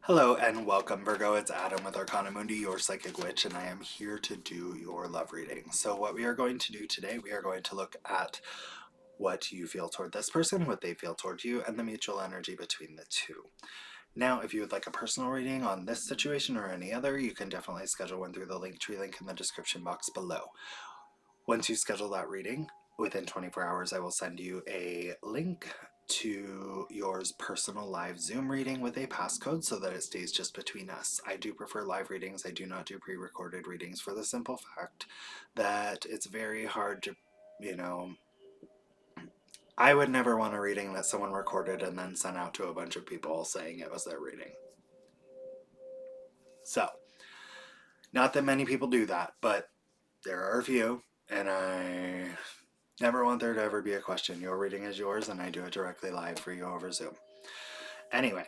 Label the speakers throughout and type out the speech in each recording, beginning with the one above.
Speaker 1: Hello and welcome, Virgo. It's Adam with Arcana Mundi, your psychic witch, and I am here to do your love reading. So what we are going to do today, we are going to look at what you feel toward this person, what they feel toward you, and the mutual energy between the two. Now, if you would like a personal reading on this situation or any other, you can definitely schedule one through the Linktree link in the description box below. Once you schedule that reading, within 24 hours, I will send you a link to yours personal live Zoom reading with a passcode so that it stays just between us. I do prefer live readings. I do not do pre-recorded readings for the simple fact that it's very hard to, I would never want a reading that someone recorded and then sent out to a bunch of people saying it was their reading. So, not that many people do that, but there are a few, and I never want there to ever be a question. Your reading is yours, and I do it directly live for you over Zoom. Anyway,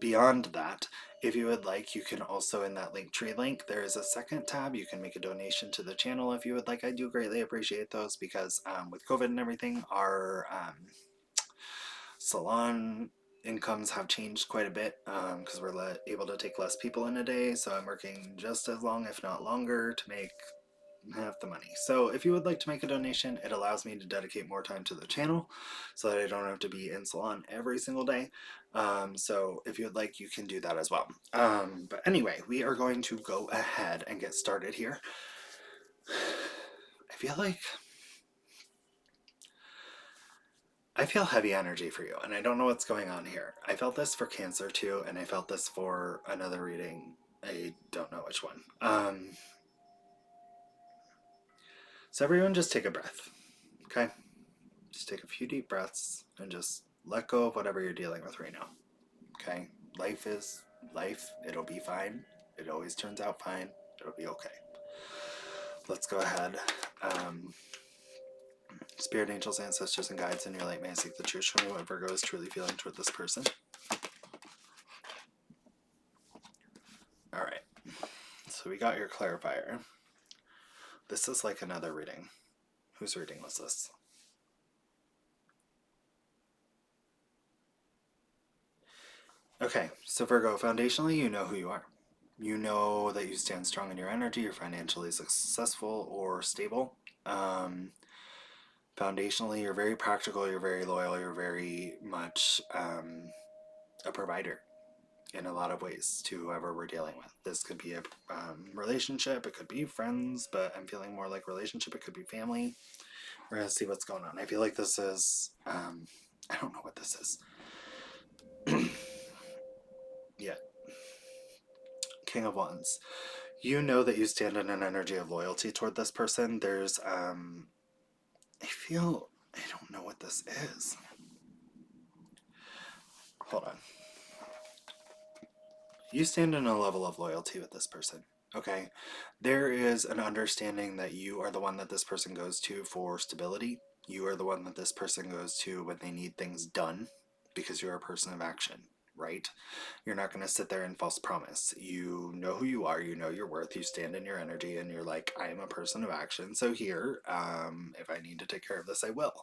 Speaker 1: beyond that, if you would like, you can also, in that Linktree link, there is a second tab. You can make a donation to the channel if you would like. I do greatly appreciate those because with COVID and everything, our salon incomes have changed quite a bit because we're able to take less people in a day. So I'm working just as long, if not longer, to make half the money. So if you would like to make a donation, it allows me to dedicate more time to the channel so that I don't have to be in salon every single day. So if you would like, you can do that as well. But anyway, we are going to go ahead and get started here. I feel heavy energy for you, and I don't know what's going on here. I felt this for Cancer too, and I felt this for another reading. I don't know which one. So everyone just take a breath, okay? Just take a few deep breaths and just let go of whatever you're dealing with right now. Okay? Life is life. It'll be fine. It always turns out fine. It'll be okay. Let's go ahead. Spirit, angels, ancestors, and guides in your light, may I seek the truth. Show me what Virgo is truly feeling toward this person. Alright. So we got your clarifier. This is like another reading. Whose reading was this? Okay, so Virgo, foundationally, you know who you are. You know that you stand strong in your energy, you're financially successful or stable. Foundationally, you're very practical, you're very loyal, you're very much a provider in a lot of ways to whoever we're dealing with. This could be a relationship, it could be friends, but I'm feeling more like relationship, it could be family. We're going to see what's going on. I feel like this is, I don't know what this is. Yeah. King of Wands. You know that you stand in an energy of loyalty toward this person. There's, I don't know what this is. Hold on. You stand in a level of loyalty with this person, okay? There is an understanding that you are the one that this person goes to for stability. You are the one that this person goes to when they need things done because you're a person of action, right? You're not going to sit there and false promise. You know who you are, you know your worth, you stand in your energy, and you're like, I am a person of action, so here, if I need to take care of this, I will.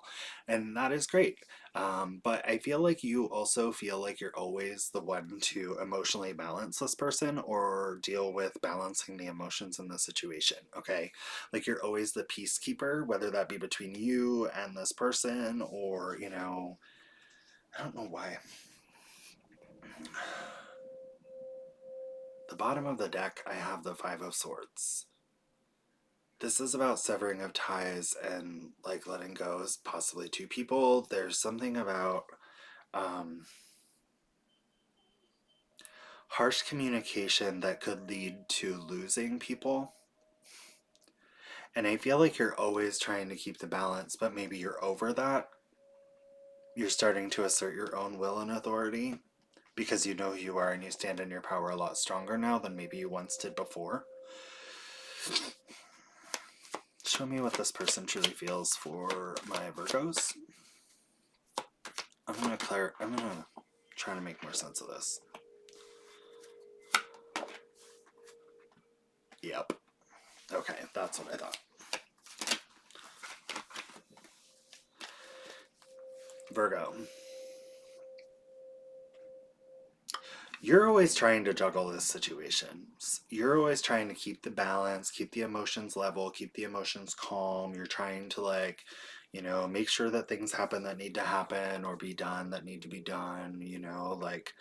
Speaker 1: And that is great. But I feel like you also feel like you're always the one to emotionally balance this person or deal with balancing the emotions in the situation, okay? Like you're always the peacekeeper, whether that be between you and this person or, I don't know why. The bottom of the deck, I have the Five of Swords. This is about severing of ties and like letting go as possibly two people. There's something about harsh communication that could lead to losing people. And I feel like you're always trying to keep the balance, but maybe you're over that. You're starting to assert your own will and authority because you know who you are and you stand in your power a lot stronger now than maybe you once did before. Show me what this person truly feels for my Virgos. I'm gonna try to make more sense of this. Yep. Okay, that's what I thought. Virgo. You're always trying to juggle this situation. You're always trying to keep the balance, keep the emotions level, keep the emotions calm. You're trying to, like, make sure that things happen that need to happen or be done that need to be done. Like,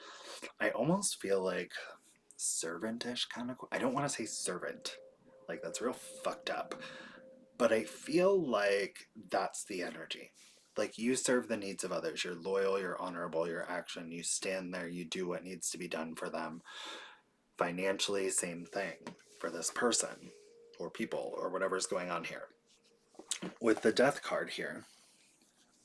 Speaker 1: I almost feel like servantish kind of. I don't want to say servant. Like, that's real fucked up. But I feel like that's the energy. Like, you serve the needs of others. You're loyal, you're honorable, you're action. You stand there, you do what needs to be done for them. Financially, same thing for this person or people or whatever's going on here. With the death card here,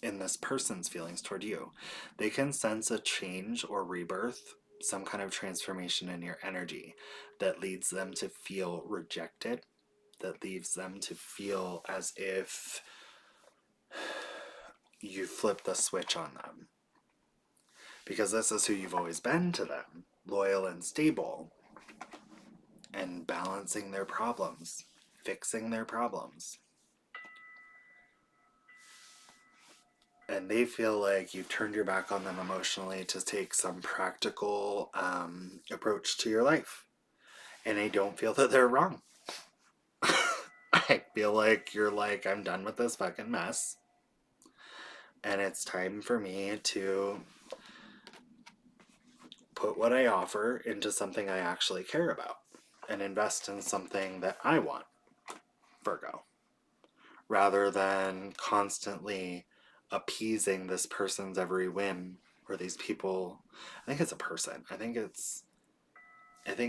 Speaker 1: in this person's feelings toward you, they can sense a change or rebirth, some kind of transformation in your energy that leads them to feel rejected, that leaves them to feel as if you flip the switch on them. Because this is who you've always been to them, loyal and stable, and balancing their problems, fixing their problems. And they feel like you've turned your back on them emotionally to take some practical approach to your life. And I don't feel that they're wrong. I feel like you're like, I'm done with this fucking mess. And it's time for me to put what I offer into something I actually care about and invest in something that I want, Virgo, rather than constantly appeasing this person's every whim or these people. I think it's a person. I think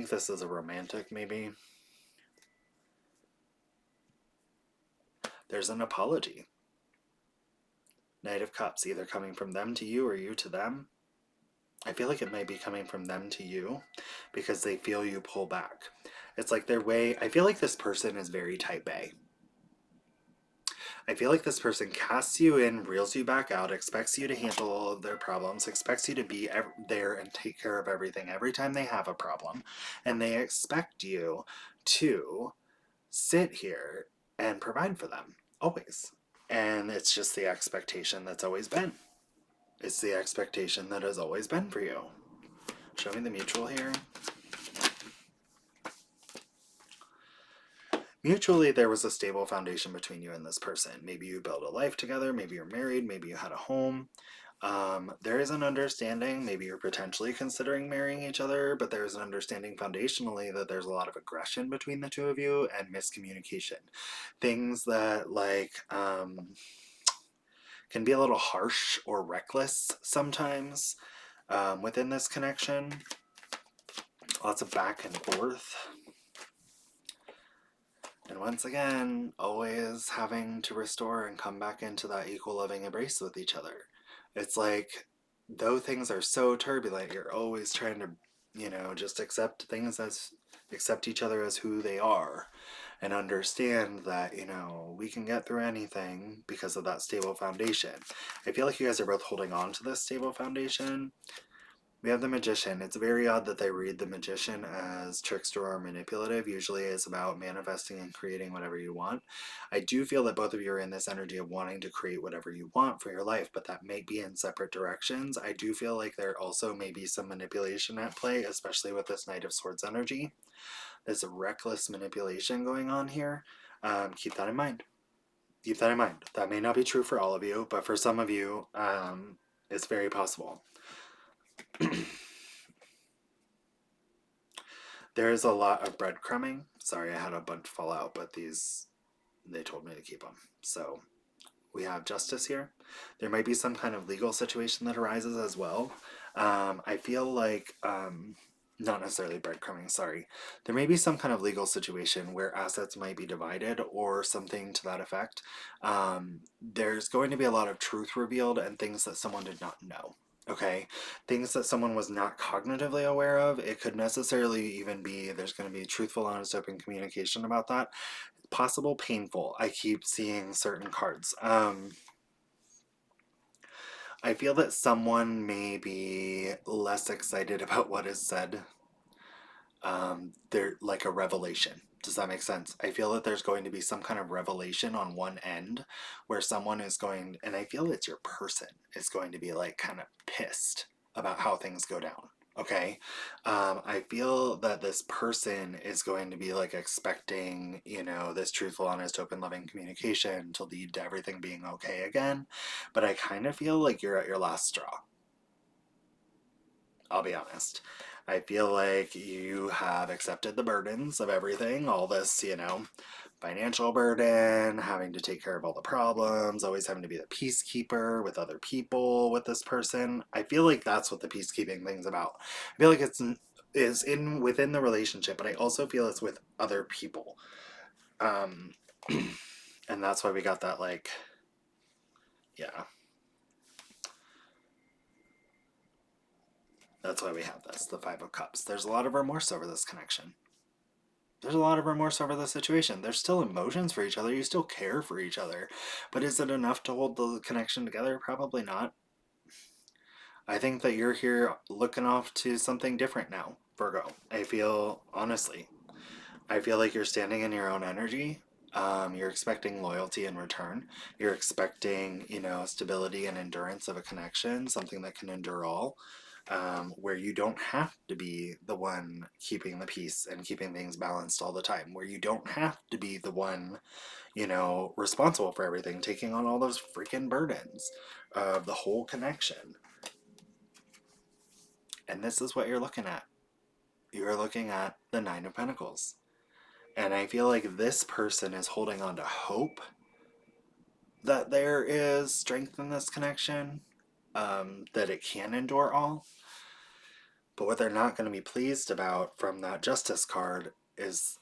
Speaker 1: this is a romantic, maybe. There's an apology. Knight of Cups, either coming from them to you or you to them. I feel like it might be coming from them to you because they feel you pull back. It's like their way. I feel like this person is very type A. I feel like this person casts you in, reels you back out, expects you to handle all of their problems, expects you to be there and take care of everything every time they have a problem, and they expect you to sit here and provide for them, always. And it's just the expectation that's always been. It's the expectation that has always been for you. Show me the mutual here. Mutually, there was a stable foundation between you and this person. Maybe you built a life together, maybe you're married, maybe you had a home. There is an understanding, maybe you're potentially considering marrying each other, but there's an understanding foundationally that there's a lot of aggression between the two of you and miscommunication. Things that, like, can be a little harsh or reckless sometimes within this connection. Lots of back and forth. And once again, always having to restore and come back into that equal loving embrace with each other. It's like, though things are so turbulent, you're always trying to, just accept each other as who they are and understand that, we can get through anything because of that stable foundation. I feel like you guys are both holding on to this stable foundation. We have the Magician. It's very odd that they read the Magician as trickster or manipulative. Usually it's about manifesting and creating whatever you want. I do feel that both of you are in this energy of wanting to create whatever you want for your life, but that may be in separate directions. I do feel like there also may be some manipulation at play, especially with this Knight of Swords energy. There's a reckless manipulation going on here. Keep that in mind. Keep that in mind. That may not be true for all of you, but for some of you, it's very possible. There's a lot of breadcrumbing. Sorry, I had a bunch fall out, but they told me to keep them. So we have justice here. There might be some kind of legal situation that arises as well. I feel like, not necessarily breadcrumbing, sorry. There may be some kind of legal situation where assets might be divided or something to that effect. There's going to be a lot of truth revealed and things that someone did not know. Okay, things that someone was not cognitively aware of. It could necessarily even be there's going to be truthful, honest, open communication about that. Possible, painful. I keep seeing certain cards. I feel that someone may be less excited about what is said. They're like a revelation. Does that make sense? I feel that there's going to be some kind of revelation on one end where someone is going, and I feel it's your person, is going to be like kind of pissed about how things go down. Okay. I feel that this person is going to be like expecting, this truthful, honest, open, loving communication to lead to everything being okay again. But I kind of feel like you're at your last straw. I'll be honest. I feel like you have accepted the burdens of everything, all this, financial burden, having to take care of all the problems, always having to be the peacekeeper with other people with this person. I feel like that's what the peacekeeping thing's about. I feel like is in within the relationship, but I also feel it's with other people. Um and that's why we got that, like, yeah. That's why we have this, the 5 of Cups. There's a lot of remorse over this connection. There's a lot of remorse over the situation. There's still emotions for each other. You still care for each other. But is it enough to hold the connection together? Probably not. I think that you're here looking off to something different now, Virgo. Honestly, I feel like you're standing in your own energy. You're expecting loyalty in return. You're expecting, stability and endurance of a connection, something that can endure all. Where you don't have to be the one keeping the peace and keeping things balanced all the time, where you don't have to be the one, responsible for everything, taking on all those freaking burdens of the whole connection. And this is what you're looking at. You're looking at the Nine of Pentacles. And I feel like this person is holding on to hope that there is strength in this connection, that it can endure all. But what they're not going to be pleased about from that Justice card is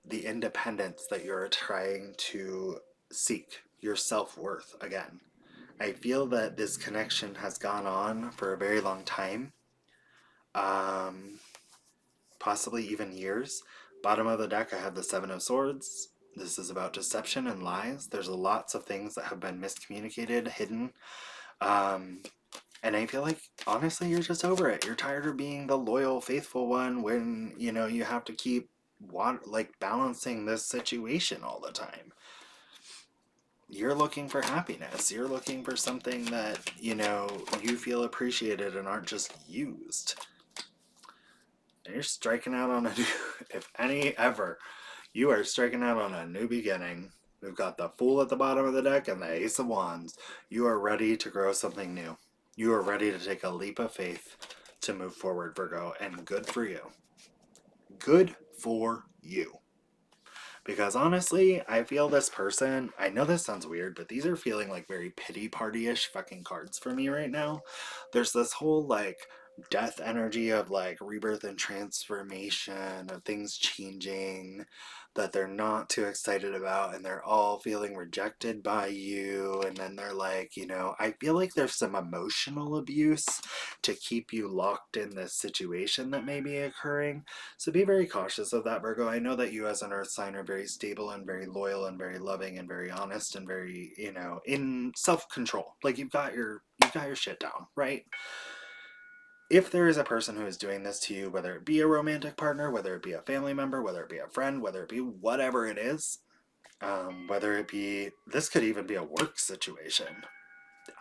Speaker 1: the independence that you're trying to seek, your self-worth again. I feel that this connection has gone on for a very long time, um, possibly even years. Bottom of the deck, I have the Seven of Swords. This is about deception and lies. There's lots of things that have been miscommunicated, hidden. Um, And I feel like, honestly, you're just over it. You're tired of being the loyal, faithful one when, you have to keep balancing this situation all the time. You're looking for happiness. You're looking for something that, you feel appreciated and aren't just used. And you're striking out on a new, if any ever, you are striking out on a new beginning. We've got the Fool at the bottom of the deck and the Ace of Wands. You are ready to grow something new. You are ready to take a leap of faith to move forward, Virgo, and good for you. Good for you. Because honestly, I feel this person, I know this sounds weird, but these are feeling like very pity party-ish fucking cards for me right now. There's this whole like death energy of like rebirth and transformation, of things changing that they're not too excited about, and they're all feeling rejected by you. And then they're like, I feel like there's some emotional abuse to keep you locked in this situation that may be occurring. So be very cautious of that, Virgo. I know that you as an earth sign are very stable and very loyal and very loving and very honest and very, in self-control. Like you've got your shit down, right? If there is a person who is doing this to you, whether it be a romantic partner, whether it be a family member, whether it be a friend, whether it be whatever it is, whether it be, this could even be a work situation.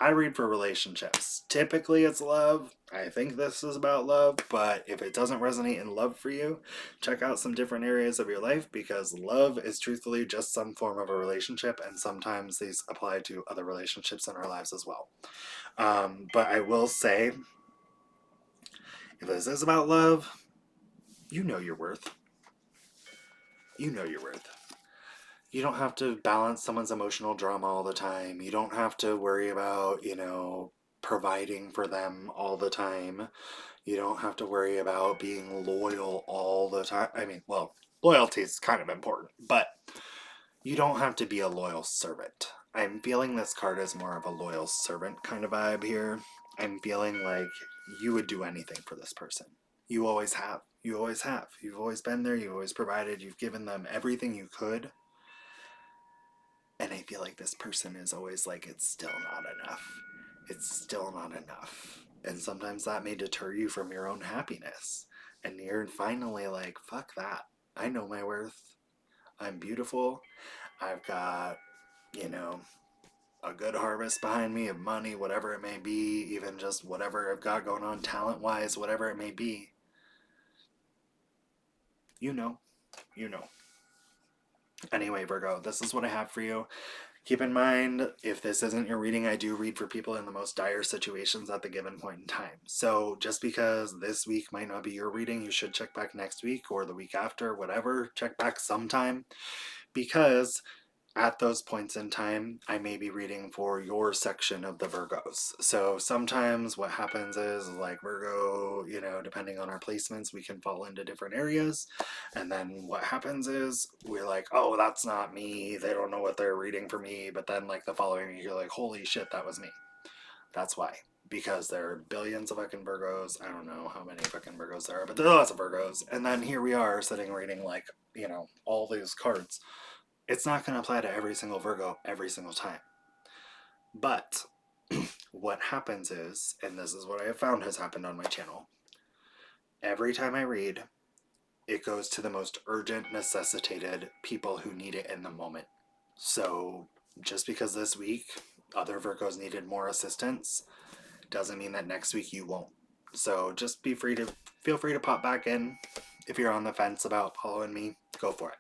Speaker 1: I read for relationships. Typically it's love. I think this is about love, but if it doesn't resonate in love for you, check out some different areas of your life, because love is truthfully just some form of a relationship, and sometimes these apply to other relationships in our lives as well. But I will say, if this is about love, you know your worth. You know your worth. You don't have to balance someone's emotional drama all the time. You don't have to worry about, providing for them all the time. You don't have to worry about being loyal all the time. I mean, well, loyalty is kind of important, but you don't have to be a loyal servant. I'm feeling this card as more of a loyal servant kind of vibe here. I'm feeling like you would do anything for this person. You always have. You always have. You've always been there. You've always provided. You've given them everything you could. And I feel like this person is always like, it's still not enough. It's still not enough. And sometimes that may deter you from your own happiness. And you're finally like, fuck that. I know my worth. I'm beautiful. I've got, you know, a good harvest behind me of money, whatever it may be, even just whatever I've got going on talent-wise, whatever it may be, you know, you know. Anyway, Virgo, this is what I have for you. Keep in mind, if this isn't your reading, I do read for people in the most dire situations at the given point in time. So just because this week might not be your reading, you should check back next week or the week after, whatever. Check back sometime, because at those points in time, I may be reading for your section of the Virgos. So sometimes what happens is, like Virgo, you know, depending on our placements, we can fall into different areas. And then what happens is we're like, oh, that's not me. They don't know what they're reading for me. But then, like, the following week, you're like, holy shit, that was me. That's why. Because there are billions of fucking Virgos. I don't know how many fucking Virgos there are, but there are lots of Virgos. And then here we are sitting reading, like, you know, all these cards. It's not going to apply to every single Virgo every single time. But what happens is, and this is what I have found has happened on my channel, every time I read, it goes to the most urgent, necessitated people who need it in the moment. So just because this week other Virgos needed more assistance doesn't mean that next week you won't. So just feel free to pop back in. If you're on the fence about following me, go for it.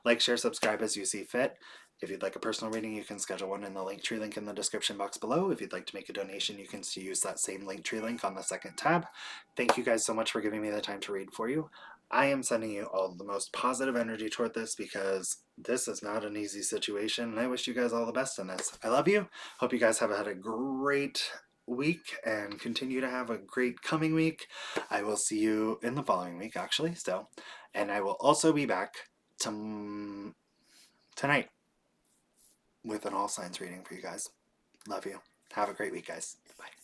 Speaker 1: Like, share, subscribe as you see fit. If you'd like a personal reading, you can schedule one in the Linktree link in the description box below. If you'd like to make a donation, you can use that same Linktree link on the second tab. Thank you guys so much for giving me the time to read for you. I am sending you all the most positive energy toward this, because this is not an easy situation, and I wish you guys all the best in this. I love you. Hope you guys have had a great week and continue to have a great coming week. I will see you in the following week, actually, still. And I will also be back tonight with an all signs reading for you guys. Love you. Have a great week, guys. Bye.